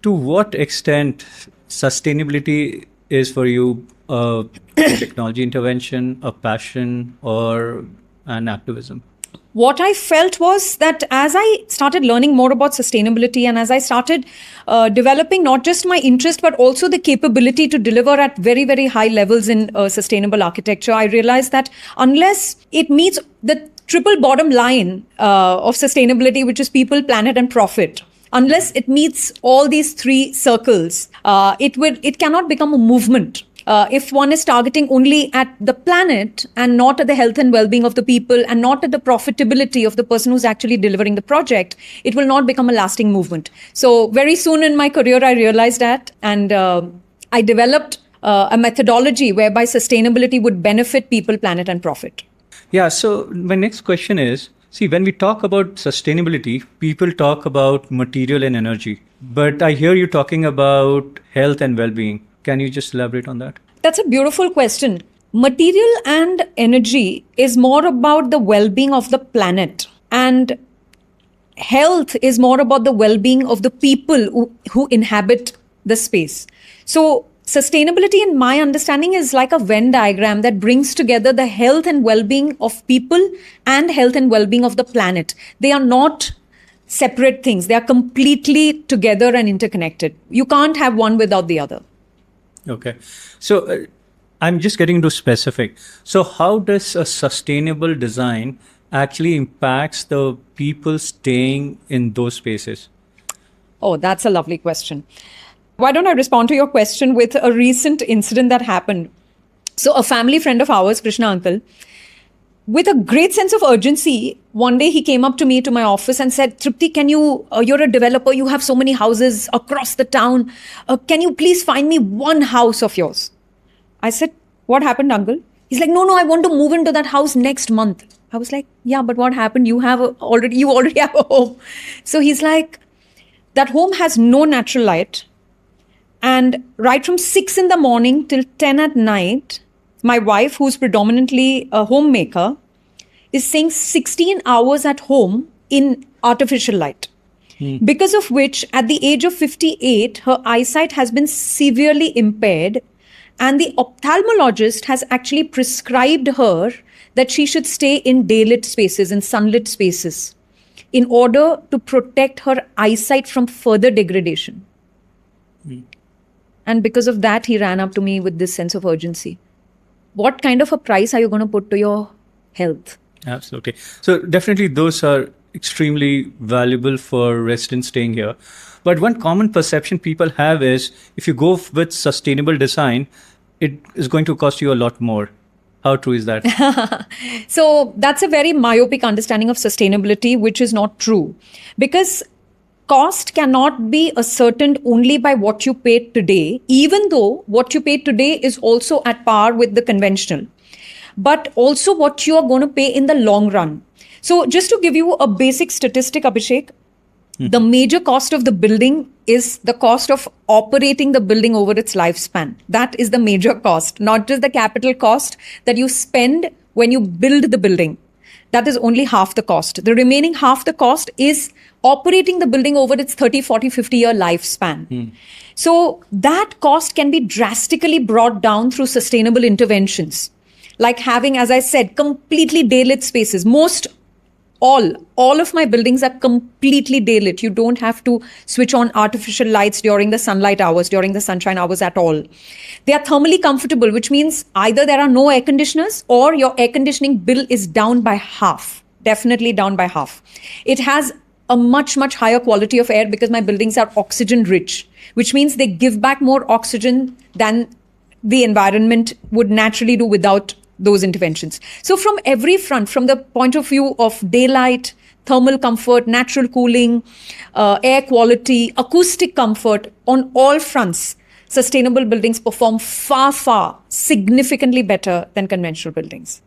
To what extent sustainability is for you a technology intervention, a passion, or an activism? What I felt was that as I started learning more about sustainability and as I started developing not just my interest but also the capability to deliver at very, very high levels in sustainable architecture, I realized that unless it meets the triple bottom line of sustainability, which is people, planet, and profit, unless it meets all these three circles, it cannot become a movement. If one is targeting only at the planet and not at the health and well-being of the people and not at the profitability of the person who's actually delivering the project, it will not become a lasting movement. So very soon in my career, I realized that, and I developed a methodology whereby sustainability would benefit people, planet, and profit. Yeah, so my next question is, see, when we talk about sustainability, people talk about material and energy, but I hear you talking about health and well-being. Can you just elaborate on that? That's a beautiful question. Material and energy is more about the well-being of the planet, and health is more about the well-being of the people who inhabit the space. So sustainability, in my understanding, is like a Venn diagram that brings together the health and well-being of people and health and well-being of the planet. They are not separate things. They are completely together and interconnected. You can't have one without the other. Okay. So I'm just getting into specific. So how does a sustainable design actually impacts the people staying in those spaces? Oh, that's a lovely question. Why don't I respond to your question with a recent incident that happened? So a family friend of ours, Krishna uncle, with a great sense of urgency, one day he came up to me to my office and said, Trupti, can you, you're a developer, you have so many houses across the town. Can you please find me one house of yours? I said, what happened, uncle? He's like, no, I want to move into that house next month. I was like, yeah, but what happened? You already have a home. So he's like, that home has no natural light. And right from 6 in the morning till 10 at night, my wife, who's predominantly a homemaker, is staying 16 hours at home in artificial light. Because of which, at the age of 58, her eyesight has been severely impaired. And the ophthalmologist has actually prescribed her that she should stay in daylit spaces, in sunlit spaces, in order to protect her eyesight from further degradation. And because of that, he ran up to me with this sense of urgency. What kind of a price are you going to put to your health? Absolutely. So definitely those are extremely valuable for residents staying here. But one common perception people have is if you go with sustainable design, it is going to cost you a lot more. How true is that? So that's a very myopic understanding of sustainability, which is not true. Because cost cannot be ascertained only by what you paid today, even though what you paid today is also at par with the conventional, but also what you are going to pay in the long run. So just to give you a basic statistic, Abhishek, the major cost of the building is the cost of operating the building over its lifespan. That is the major cost, not just the capital cost that you spend when you build the building. That is only half the cost. The remaining half the cost is operating the building over its 30, 40, 50-year lifespan. So that cost can be drastically brought down through sustainable interventions, like having, as I said, completely daylit spaces. All of my buildings are completely daylit. You don't have to switch on artificial lights during the sunlight hours, during the sunshine hours at all. They are thermally comfortable, which means either there are no air conditioners or your air conditioning bill is down by half, definitely down by half. It has a much, much higher quality of air because my buildings are oxygen rich, which means they give back more oxygen than the environment would naturally do without those interventions. So from every front, from the point of view of daylight, thermal comfort, natural cooling, air quality, acoustic comfort, on all fronts, sustainable buildings perform far, far significantly better than conventional buildings.